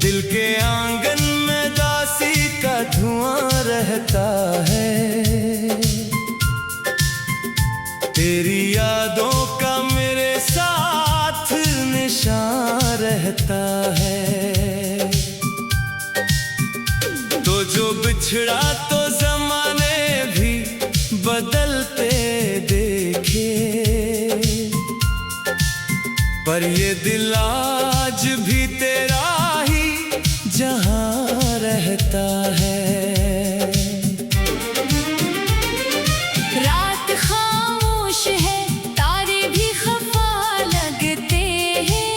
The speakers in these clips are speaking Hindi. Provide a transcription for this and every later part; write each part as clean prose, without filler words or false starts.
दिल के आंगन में दासी का धुआं रहता है। तेरी यादों का मेरे साथ निशान रहता है। तो जो बिछड़ा तो जमाने भी बदलते देखे, पर ये दिल आज भी तेरा ही जहां रहता है। रात खामोश है, तारे भी खफा लगते हैं।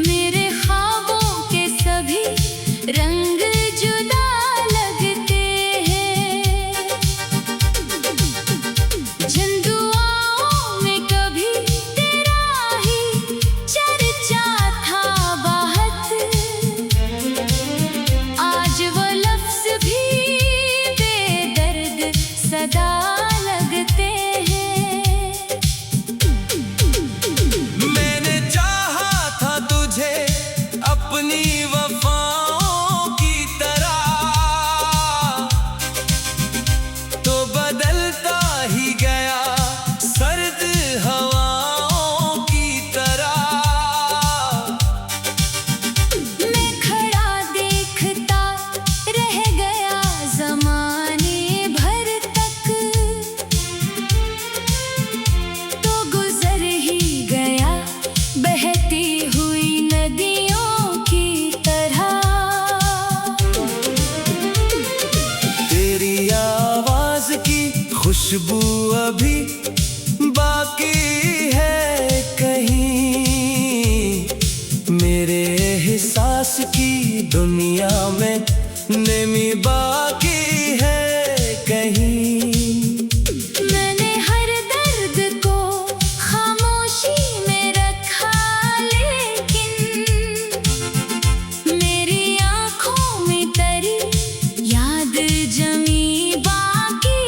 मेरे ख्वाबों के सभी रंग जुदा लगते हैं। जिन दुआओं में कभी तेरा ही चर्चा था बहुत, आज वो लफ्ज भी बेदर्द सदा लगते हैं। मैंने चाहा था तुझे अपनी वफाओं की तरह, तो बदलता ही गया सर्द हवाओं की तरह। मैं खड़ा देखता रह गया ज़माने भर तक, तो गुजर ही गया बहती हुई नदियों की तरह। तेरी आवाज की खुशबू अभी बाकी है कहीं, मेरे एहसास की दुनिया में नमी बाकी है कहीं। मैंने हर दर्द को खामोशी में रखा, लेकिन मेरी आँखों में तेरी याद जमी बाकी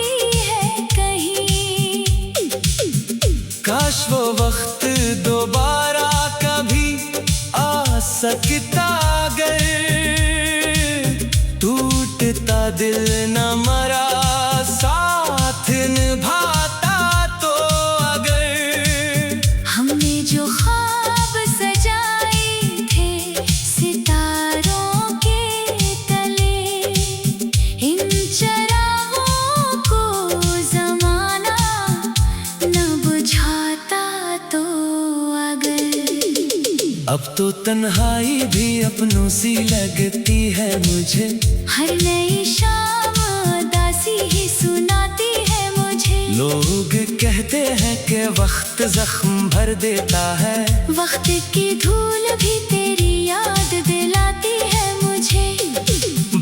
है कहीं। काश वो वक्त दोबारा कभी आ सकता, अगर टूटता दिल न मरा साथ निभाता तो। अगर हमने जो ख्वाब सजाए थे सितारों के तले, इन चरागों को ज़माना न बुझाता तो। अगर अब तो तन्हाई भी अपनों सी लगती है मुझे, हर नई शाम उदासी ही सुनाती है मुझे। लोग कहते हैं कि वक्त जख्म भर देता है, वक्त की धूल भी तेरी याद दिलाती है मुझे।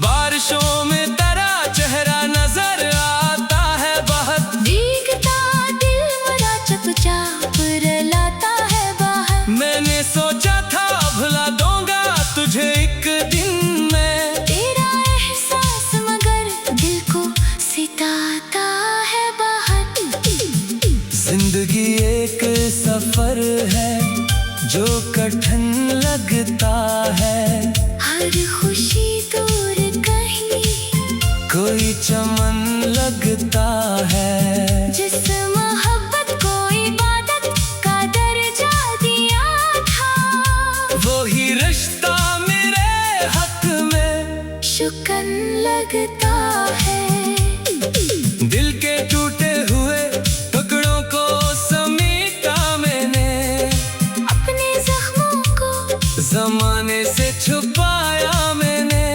बारिशों में तेरा चेहरा नजर आता है बहुत, भीगता दिल मेरा चुपचाप रुलाता है बाहर। मैंने सोचा था भुला दूंगा तुझे एक दिन में, तेरा एहसास मगर दिल को सिताता है बाहर। जिंदगी एक सफर है जो कठिन लगता है, हर खुशी दूर कहीं कोई चमन लगता है। जिस मोहब्बत को इबादत का दर्जा दिया था, वो ही रिश्ता मेरे हक में शुक्र लगता है। दिल के टूटे हुए टुकड़ों को समेटा मैंने, अपने जख्मों को जमाने से छुपाया मैंने।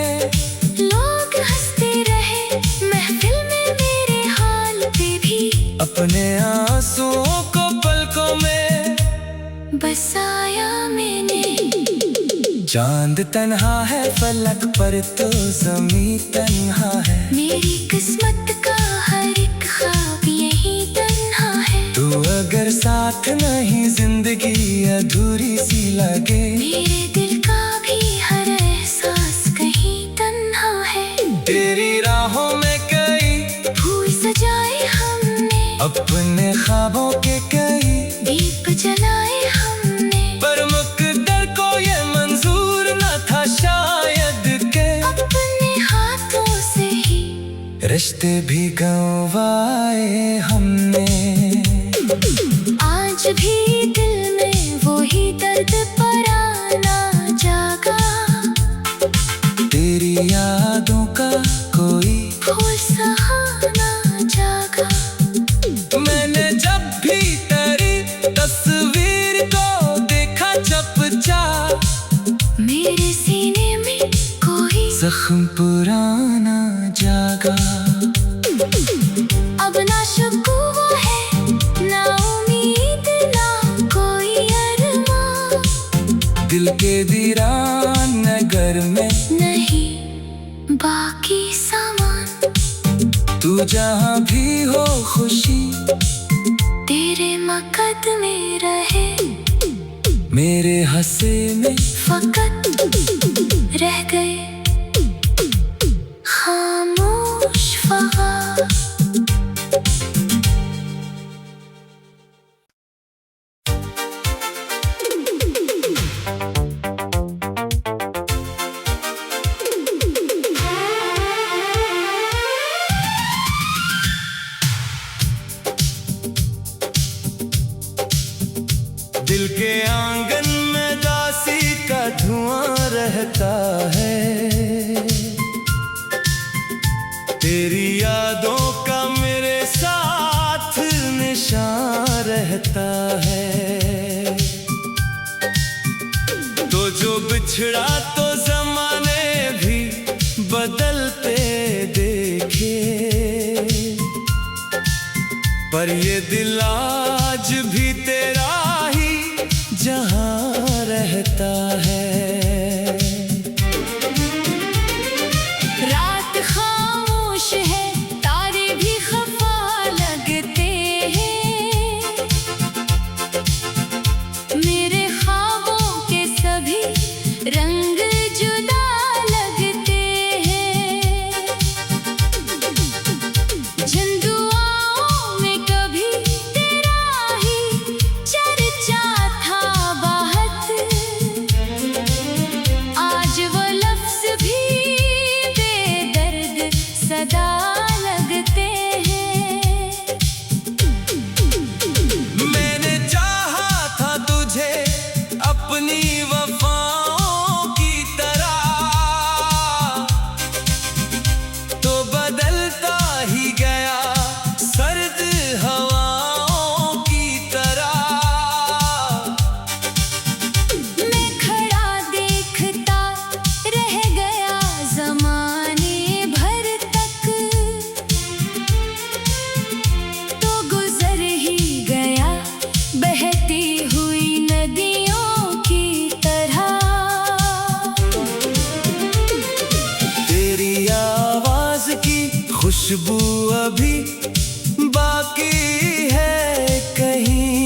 लोग हंसते रहे महफिल में मेरे हाल पे भी, अपने आंसुओं को पलकों में बसाया मैंने। चांद तन्हा है फलक पर तो ज़मीं तन्हा है, मेरी किस्मत का हर एक ख्वाब यही तन्हा है। तू अगर साथ नहीं जिंदगी अधूरी सी लगे, मेरे दिल का भी हर एहसास कहीं तन्हा है। तेरी राहों में कई फूल सजाए हमने, अपने ख्वाबों के कई दीप जलाए हमने, पर मुकद्दर को रिश्ते भी गंवाए हमने, आज भी दिल में वही दर्द पराना जागा। तेरी यादों का कोई फूल सहाना जागा। मैंने जब भी तेरी तस्वीर को देखा चुपचाप, मेरे सीने में कोई जख्म पुराना जागा। अब ना शिकवा है, ना उम्मीद, ना कोई अरमान। दिल के वीरान नगर में नहीं बाकी सामान। तू जहाँ भी हो खुशी तेरे मुकद्दमे रहे, मेरे हंसे में फकत रह गए खामोश फगा। दिल के आंगन में दासी का धुआं रहता है, तेरी यादों का मेरे साथ निशान रहता है। तो जो बिछड़ा तो जमाने भी बदलते देखे, पर ये दिल आज भी तेरा ही जहाँ रहता है। रात खामोश है, तारे भी खफा लगते हैं। मेरे ख्वाबों के सभी रंग जुदा लगते हैं। जिन दुआओं में कभी तेरा ही चर्चा था बहुत, आज वो लफ्ज भी बेदर्द सदा लगते हैं। मैंने चाहा था तुझे अपनी वफाओं की तरह, तो बदलता ही गया सर्द हवाओं की तरह। मैं खड़ा देखता रह गया ज़माने भर तक, तो गुजर ही गया बहती हुई नदियों की तरह। तेरी आवाज की खुशबू अभी बाकी है कहीं,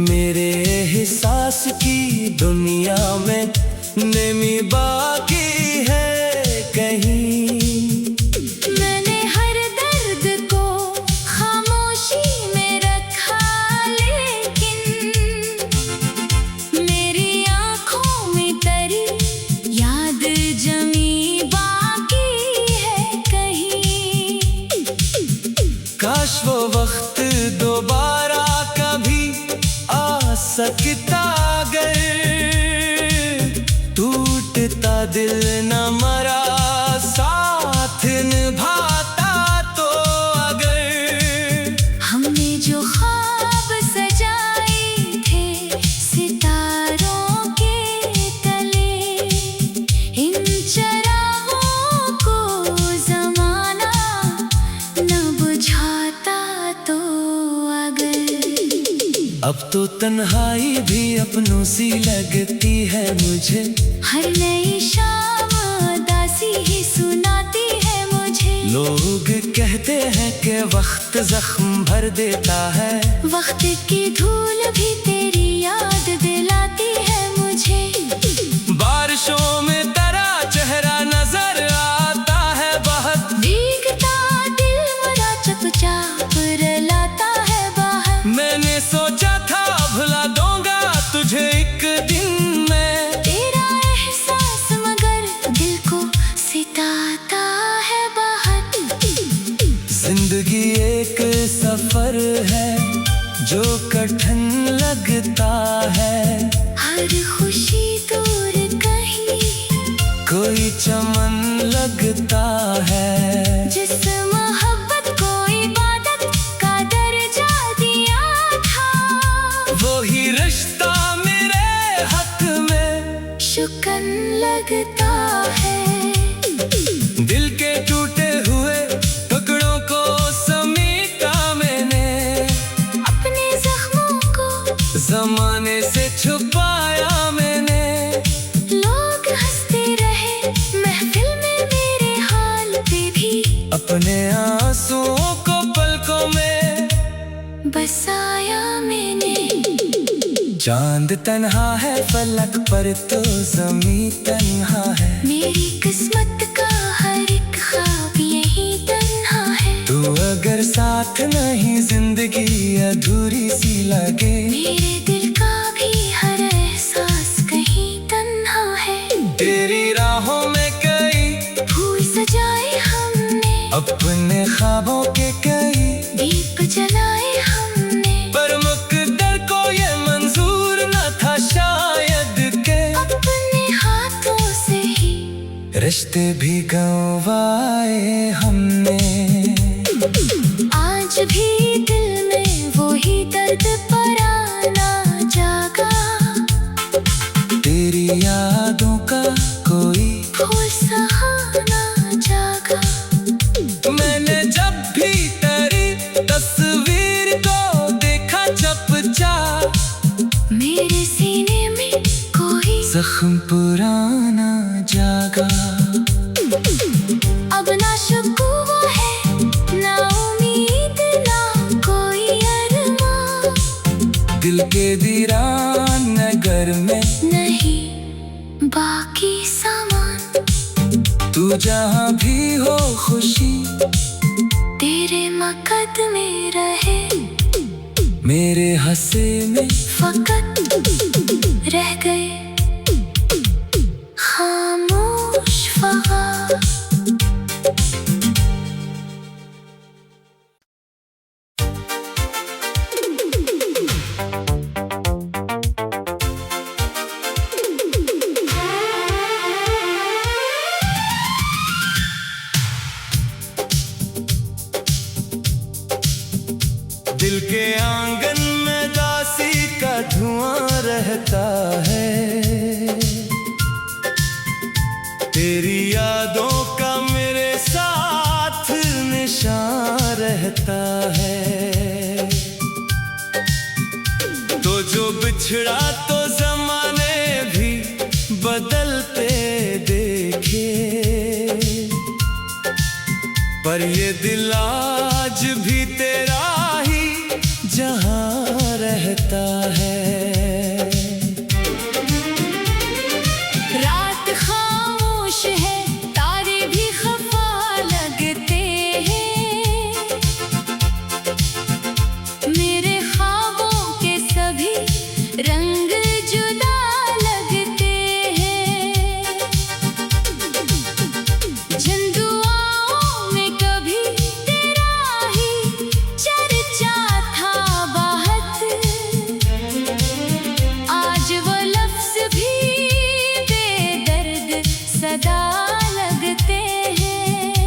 मेरे एहसास की दुनिया में नमी बाकी है कहीं। मैंने हर दर्द को खामोशी में रखा, लेकिन मेरी आँखों में तरी याद जमी बाकी है कहीं। काश वो वक्त दोबारा कभी आ सकता, अगर टूटता दिल न मरा साथ निभाता तो। अगर हमने जो ख्वाब सजाए थे सितारों के तले, इन चरागों को ज़माना न बुझाता तो। अगर अब तो तन्हाई भी अपनों सी लगती है मुझे, हर नई शाम दासी ही सुनाती है मुझे। लोग कहते हैं कि वक्त जख्म भर देता है, वक्त की धूल भी तेरी याद दिलाती है मुझे। बारिशों में तेरा चेहरा नजर आता है बहुत, भीगता दिल मेरा चुपचाप रुलाता है बाहर। मैंने सोचा था भुला दूंगा तुझे एक दिन में, तेरा एहसास मगर दिल को सिताता है बाहर। लगता है। हर खुशी दूर कहीं कोई चमन लगता है। जिस मोहब्बत को इबादत का दर्जा दिया था, वो ही रिश्ता मेरे हक में शुक्र लगता है। दिल के टूटे हुए टुकड़ों को समेटा मैंने, अपने जख्मों को जमाने से छुपाया मैंने। लोग हंसते रहे महफिल में मेरे हाल पे भी, अपने आंसुओं को पलकों में बसाया मैंने। चांद तन्हा है फलक पर तो ज़मीं तन्हा है। मेरी किस्मत का हर एक ख्वाब यही तन्हा है। तू अगर साथ नहीं जिंदगी अधूरी सी लगे। मेरे दिल का भी हर एहसास कहीं तन्हा है। तेरी राहों में कई फूल सजाए हमने, अपने ख्वाबों के कई दीप जलाए हमने। पर मुकद्दर को ये मंजूर न था शायद के अपने हाथों से ही रिश्ते भी गंवाए हमने। आज भी दिल में वही दर्द पराना जागा। तेरी यादों का कोई फूल सहाना जागा। मैंने जब भी तेरी तस्वीर को देखा चपचाप, मेरे सीने में कोई जख्म पुराना जागा। अब ना शुक्वा है ना उम्मीद ना कोई अरमान। दिल के वीरान नगर में नहीं बाकी सामान। तू जहाँ भी हो खुशी तेरे मकद में रहे। मेरे हंसे में फकत रह गए खामोश फगा। दिल के आंगन में दासी का धुआं रहता है। तेरी यादों का मेरे साथ निशान रहता है। तो जो बिछड़ा तो जमाने भी बदलते देखे, पर ये दिल आज भी तेरा ही जहां रहता है। रात खामोश है तारे भी खफा लगते हैं। मेरे ख्वाबों के सभी रंग जुदा लगते हैं। जिन दुआओं में कभी तेरा ही चर्चा था बाहत, आज वो लफ्ज भी बेदर्द सदा लगते हैं।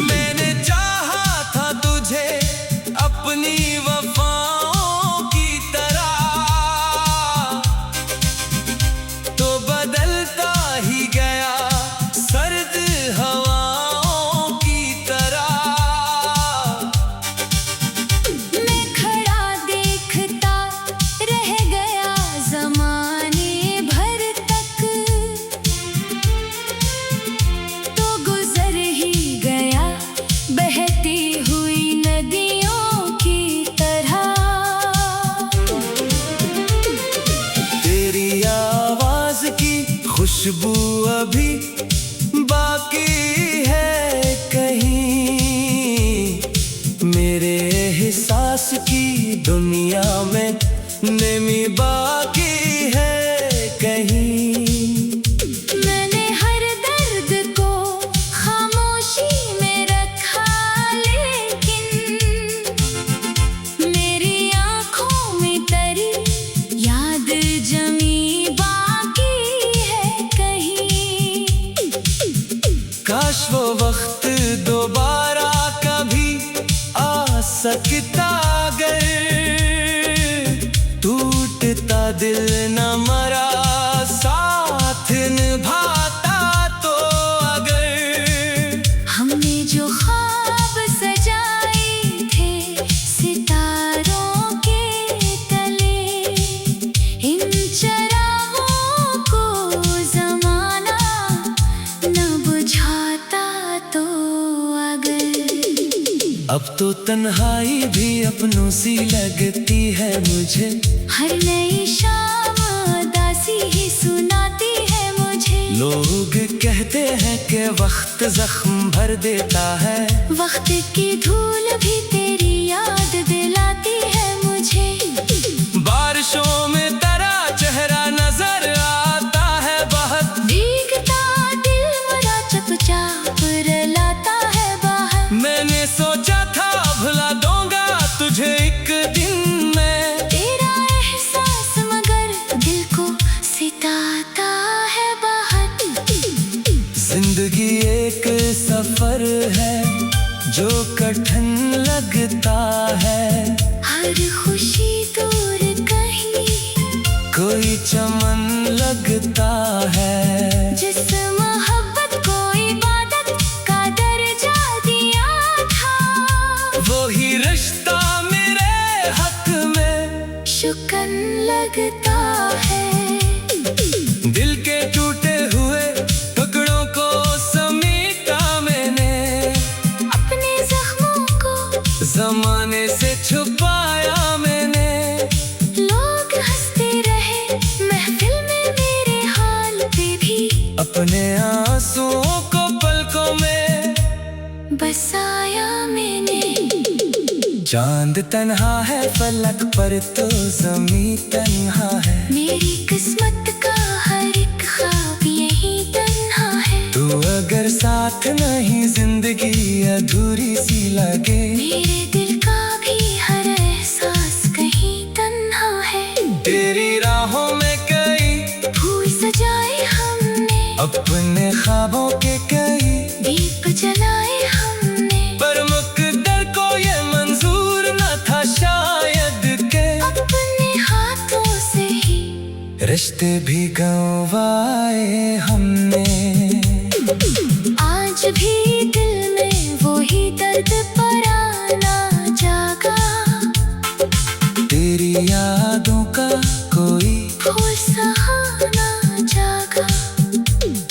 मैंने चाहा था तुझे अपनी वफाओं की तरह, तो बदलता ही गया सर्द हवाओं की तरह। मैं खड़ा देखता रह गया ज़माने भर तक, तो गुजर ही गया बहती हुई नदियों की तरह। तेरी आवाज की खुशबू अभी बाकी है कहीं। मेरे एहसास की दुनिया में नमी बाकी है कहीं। मैंने हर दर्द को खामोशी में रखा, लेकिन मेरी आँखों दिल न मरा साथ निभाता तो अगर हमने जो ख्वाब सजाए थे सितारों के तले, इन चरागों को जमाना न बुझाता तो अगर। अब तो तन्हाई भी अपनों सी लगती है मुझे, हर नई शाम उदासी ही सुनाती है मुझे। लोग कहते हैं कि वक्त जख्म भर देता है, वक्त की धूल भी तेरी याद दिलाती है मुझे। बारिशों में तेरा चेहरा नजर आता है बहुत, भीगता दिल मेरा चुपचाप रुलाता है बाहर। मैंने सोचा था भुला दूंगा तुझे एक दिन में, तेरा एहसास मगर दिल को सिताता है बाहर। जिंदगी एक सफर है जो कठिन लगता है, हर खुशी दूर कहीं कोई चमन लगता है। जिस मोहब्बत को इबादत का दर्जा दिया था, वही रिश्ता मेरे हक में शुक्र लगता है। दिल के टूटे हुए टुकड़ों को समेटा मैंने, अपने जख्मों को जमाने से छुपाया मैंने। लोग हंसते रहे महफिल में मेरे हाल पे भी, अपने आंसुओं को पलकों में बसाया मैंने। चांद तन्हा है फलक पर तो ज़मीं तन्हा है, मेरी किस्मत का हर एक ख्वाब यही तन्हा है। तू अगर साथ नहीं जिंदगी अधूरी सी लगे, मेरे दिल का भी हर एहसास कहीं तन्हा है। तेरी राहों में कई फूल सजाए हमने, अपने ख्वाबों के कई दीप जलाए हमने। पर मुकद्दर को ये मंजूर न था शायद के अपने हाथों से ही रिश्ते भी गंवाए हमने। आज भी दिल में वही दर्द पुराना जागा, तेरी यादों का कोई फूल सहाना जागा।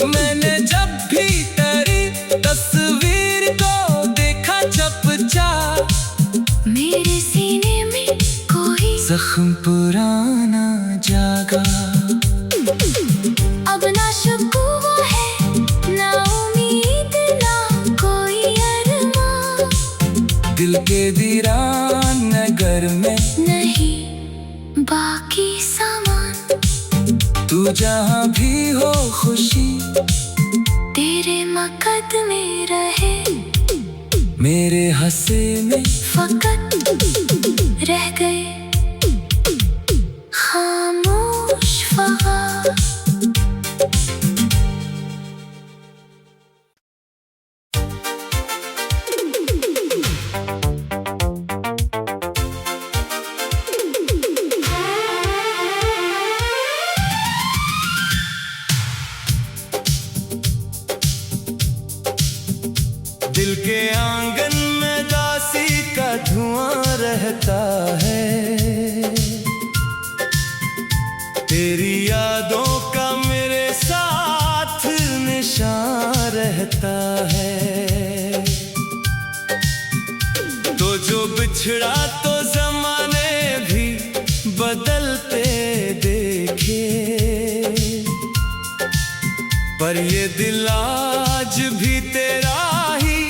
मैंने जब भी तेरी तस्वीर को देखा चुपचाप, मेरे सीने में कोई जख्म पुराना जागा। अब ना शिकवा है ना उम्मीद ना कोई अरमान, दिल के वीरान नगर में नहीं बाकी सामान। तू जहाँ भी हो खुशी तेरे मुकद्दमे रहे, मेरे हंसे में फकत रह गए खामोश फगा। दिल के आंगन में दासी का धुआं रहता है, तेरी यादों का मेरे साथ निशान रहता है। तो जो बिछड़ा तो जमाने भी बदलते देखे, पर ये दिल आज भी तेरा ही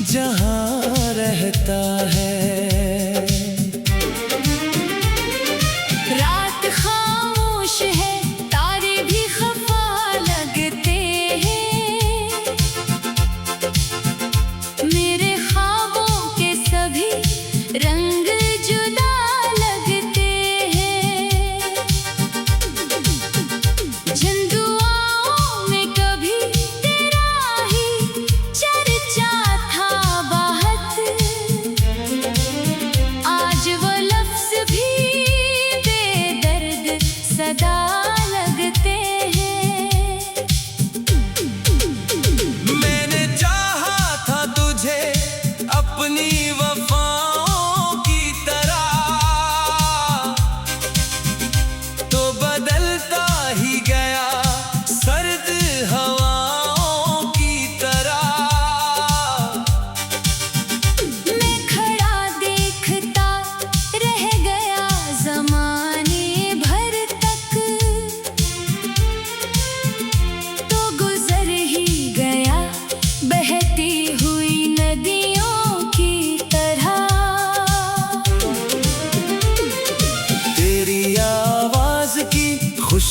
जहां रहता है। रात खामोश है तारे भी खफा लगते हैं, मेरे ख्वाबों के सभी रंग जुदा लगते हैं। जिन दुआओं में कभी तेरा ही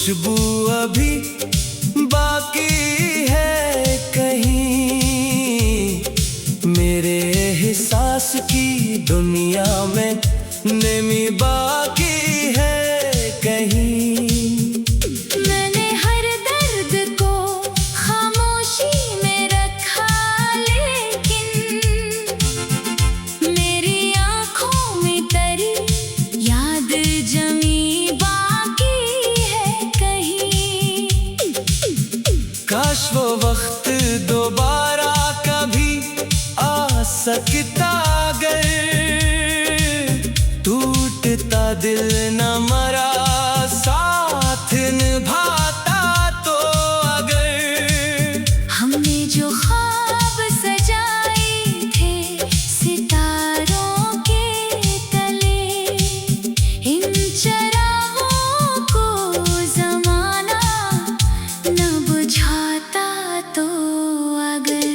खुशबू अभी बाकी है कहीं, मेरे एहसास की दुनिया में नमी बाकी है कहीं। मैंने हर दर्द को खामोशी में रखा, लेकिन मेरी आंखों में तेरी याद जमी बाकी है कहीं। काश वो वक्त दोबारा कभी आ सकता, अगर टूटता दिल न मरा साथ निभाता तो, अगर हमने जो ख्वाब सजाए थे सितारों के तले, इन चरागों को ज़माना न बुझाता तो, अगर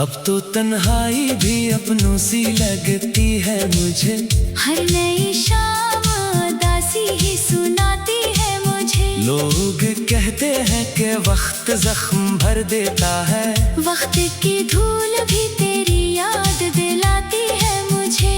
अब तो तन्हाई भी अपनों सी लगती है मुझे, हर नई शाम उदासी ही सुनाती है मुझे। लोग कहते हैं कि वक्त जख्म भर देता है, वक्त की धूल भी तेरी याद दिलाती है मुझे।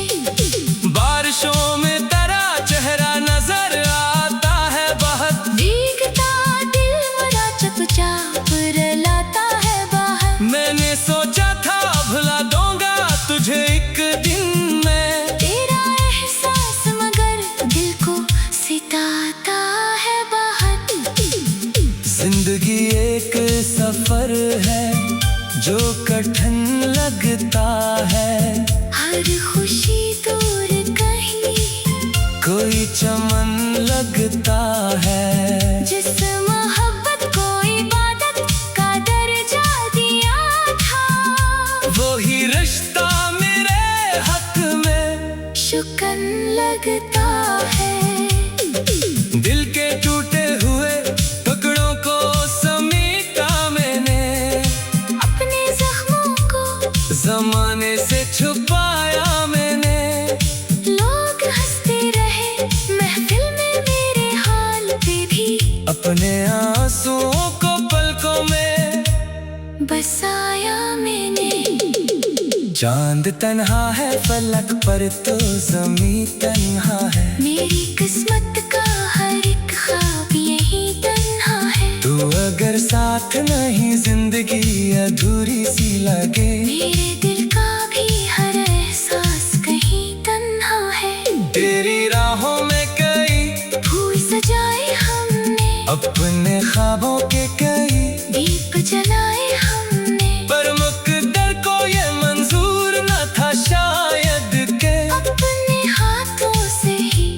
बारिशों में तेरा चेहरा नजर आता है बहुत, भीगता दिल मेरा चुपचाप रुलाता है बाहर। मैंने सोचा था भुला दूंगा तुझे एक दिन में, तेरा एहसास मगर दिल को सिताता है बाहर। जिंदगी एक सफर है जो कठिन लगता है, हर खुशी दूर कहीं कोई चमन लगता है। जिस मोहब्बत को इबादत का दर्जा दिया था, वही रिश्ता मेरे हक में शुक्र लगता है। दिल के टूटे हुए टुकड़ों को समेटा मैंने, अपने जख्मों को जमाने से छुपाया मैंने। लोग हंसते रहे महफिल में मेरे हाल पे भी, अपने आंसुओं को पलकों में बसाया मैंने। चांद तन्हा है फलक पर तो ज़मीं तन्हा है, मेरी किस्मत का हर एक ख्वाब यही तन्हा है। तू अगर साथ नहीं जिंदगी अधूरी सी लगे, मेरे दिल का भी हर एहसास कहीं तन्हा है। तेरी राहों में कई फूल सजाए हमने, अपने ख्वाबों के कई दीप जलाए हमने। पर मुकद्दर को ये मंजूर न था शायद के, अपने हाथों से ही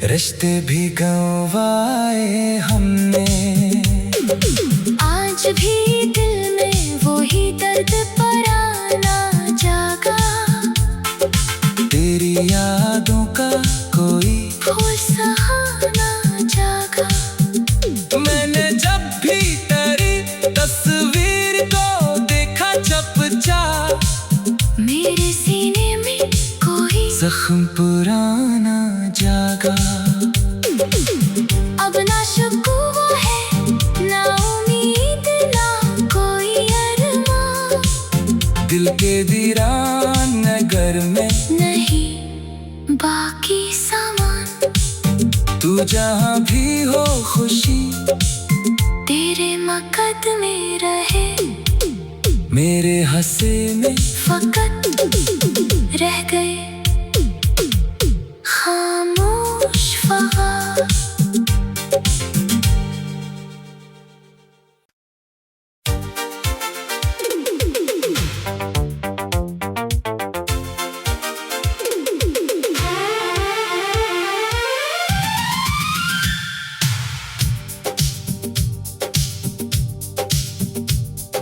रिश्ते भी गंवाए हमने। आज भी दिल में वही दर्द पराना जागा, तेरी यादों का कोई फूल सहाना जागा। मैंने जब भी तेरी तस्वीर को देखा चुपचाप, मेरे सीने में कोई जख्म पुराना जागा। अब ना शुक्वा है ना उम्मीद ना कोई अरमान, दिल के वीरान नगर में नहीं बाकी सामान। तू जहाँ भी हो खुशी तेरे मुकद्दमे रहे, मेरे हंसे में फकत रह गए खामोश फगा।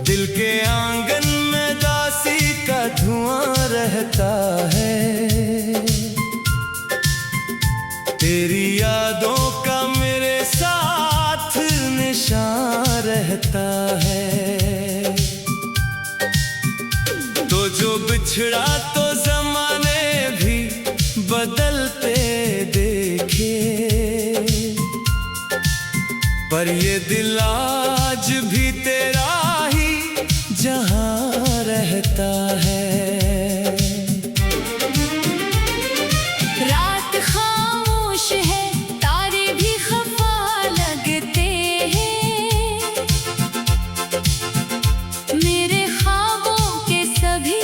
दिल के आंगन में दासी का धुआं रहता है, तेरी यादों का मेरे साथ निशान रहता है। तो जो बिछड़ा तो जमाने भी बदलते देखे, पर ये दिल आज भी तेरा ही जहां रहता है। रात खामोश है, तारे भी खफा लगते हैं। मेरे ख्वाबों के सभी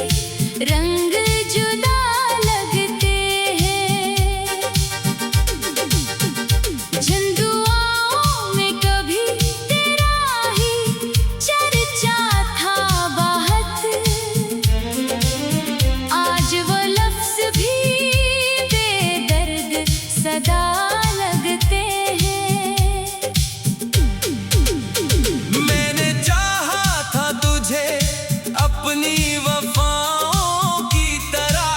रंग जुदा लगते हैं। जिन दुआओं में कभी तेरा ही चर्चा था बहुत, आज वो लफ्ज भी बेदर्द सदा लगते हैं। मैंने चाहा था तुझे अपनी वफाओं की तरह,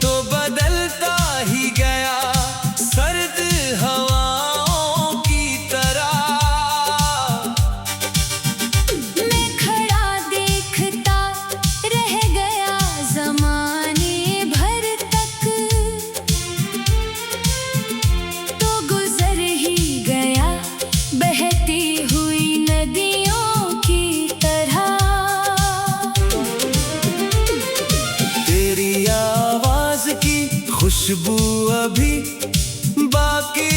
तो बदलता ही गया सर्द हवाओं की तरह। मैं खड़ा देखता रह गया ज़माने भर तक, तो गुजर ही गया बहती हुई नदियों की तरह। तेरी आवाज की खुशबू अभी बाकी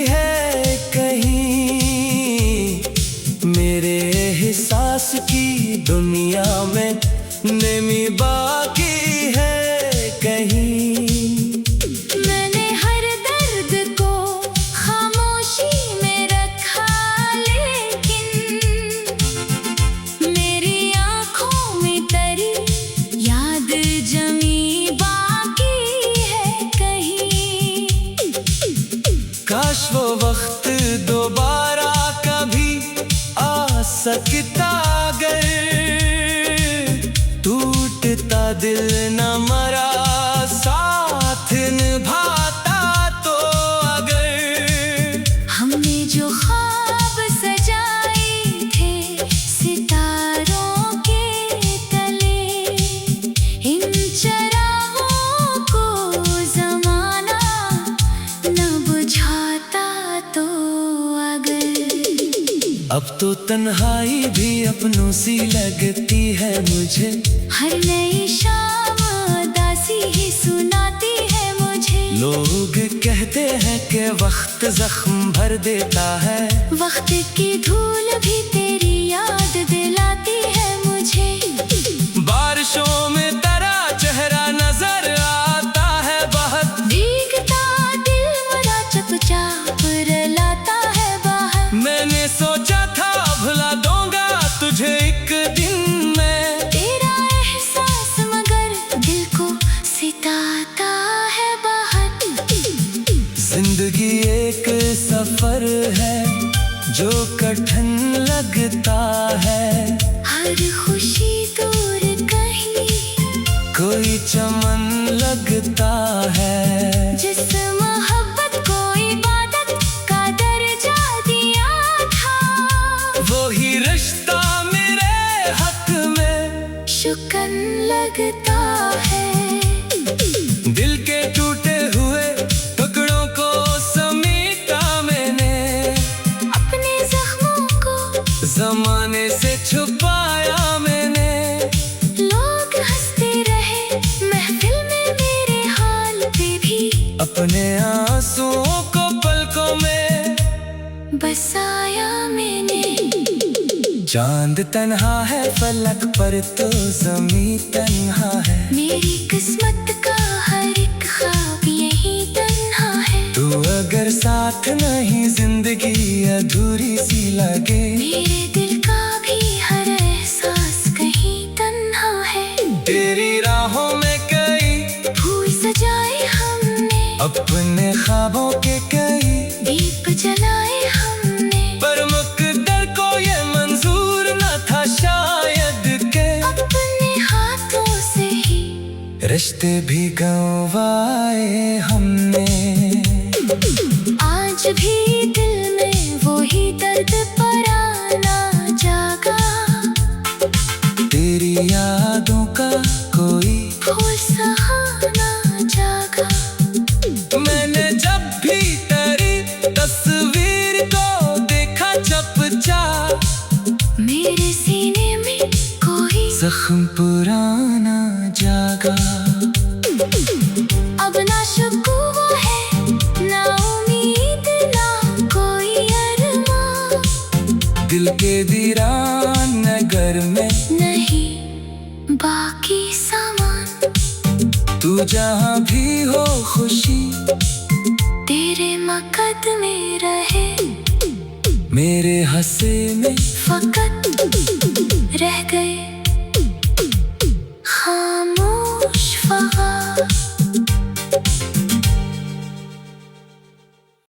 है कहीं, मेरे एहसास की दुनिया में नमी बाकी है कहीं। मैंने हर दर्द को खामोशी में रखा, लेकिन मेरी आँखों में तेरी याद जमी बाकी है कहीं। काश वो वक्त दोबारा कभी आ सकता, अगर टूटता दिल न मरा साथ निभाता तो। अगर हमने जो ख्वाब सजाए थे सितारों के तले, इन चरागों को ज़माना न बुझाता तो। अगर अब तो तन्हाई भी अपनों सी लगती है मुझे, हर नई शाम उदासी ही सुनाती है मुझे। लोग कहते हैं कि वक्त जख्म भर देता है, वक्त की धूल भी तेरी याद दिलाती है मुझे। बारिशों में तेरा चेहरा नजर आता है बहुत, भीगता दिल मेरा चुपचाप रुलाता है बाहर। मैंने सोचा था भुला दूंगा तुझे एक दिन में, तेरा एहसास मगर दिल को सिताता है बाहर। जिंदगी एक सफर है जो कठिन लगता है, हर खुशी दूर कहीं कोई चमन लगता है। जिस मोहब्बत को इबादत का दर्जा दिया था, वो ही रिश्ता मेरे हक में शुक्र लगता है। दिल के टूटे हुए टुकड़ों को समेटा मैंने, अपने जख्मों को जमाने से छुपाया मैंने। लोग हंसते रहे महफिल में मेरे हाल पे भी, अपने आंसुओं को पलकों में बसाया मैंने। चांद तन्हा है फलक पर तो ज़मीं तन्हा है, मेरी किस्मत का हर एक ख्वाब यही तन्हा है। तू अगर साथ नहीं जिंदगी अधूरी सी लगे, मेरे दिल का भी हर एहसास कहीं तन्हा है। तेरी राहों में कई फूल सजाए हमने, अपने ख्वाबों के कई दीप जलाए हमने। पर मुकद्दर को ये मंजूर न था शायद के, अपने हाथों से ही रिश्ते भी गंवाए हमने। आज भी दिल में वही दर्द पराना जागा, तेरी यादों का कोई फूल सहाना जागा। मैंने जब भी तेरी जहाँ भी हो खुशी तेरे मुकद्दमे रहे, मेरे हंसे में फकत रह गए खामोश फगार।